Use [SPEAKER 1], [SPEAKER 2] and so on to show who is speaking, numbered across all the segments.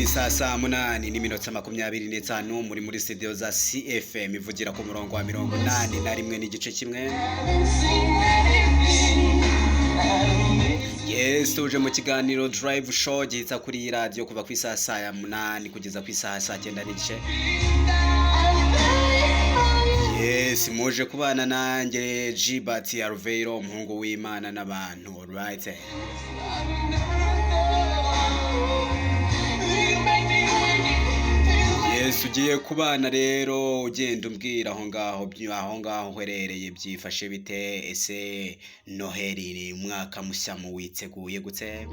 [SPEAKER 1] Saa 8:25 muri studio za CFM ivugira ku murongo wa 81 n'igice kimwe. Yes, tuje mu kiganiro Drive Show gihita kuri radio kuva ku saa 8 kugeza ku saa 9 n'igice. Yes, muje kubana nanjye Gibati Alveiro umuhungu w'Imana n'abantu, right? Yes, ugiye kubana rero ugenda umbwira aho ngaho herereye byifashe bite, ese Noheli ni umwaka mushya mu witeguye gute?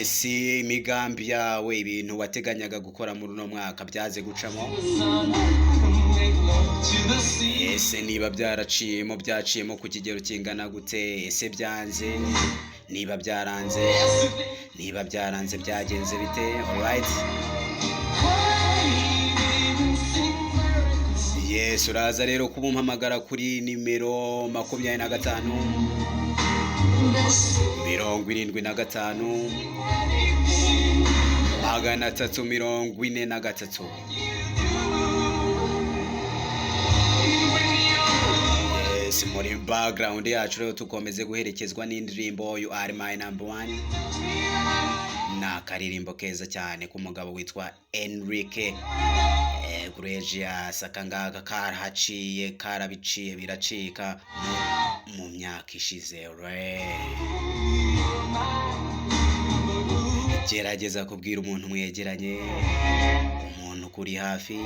[SPEAKER 1] Ese imigambi yawe, ibintu wateganyaga gukora muri uno mwaka byaze gucamo? Ese niba byaciyemo ku kigero kingana gute? Ese byanze? Niba byaranze byagenze bite? Alright. Yes, uraza rero kubumpamagara kuri nimero 25 75 343. Yes, muri background yacu rero tukomeze guherekezwa n'indirimbo You Are My Number One, na karirimbo keza cyane k'umugabo witwa Enrique Iglesias. Akangaka karabiciye biracika mu myaka ishize. Gerageza kubwira umuntu mwegeranye, umuntu kuri hafi,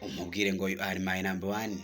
[SPEAKER 1] umubwire ngo You Are My Number One.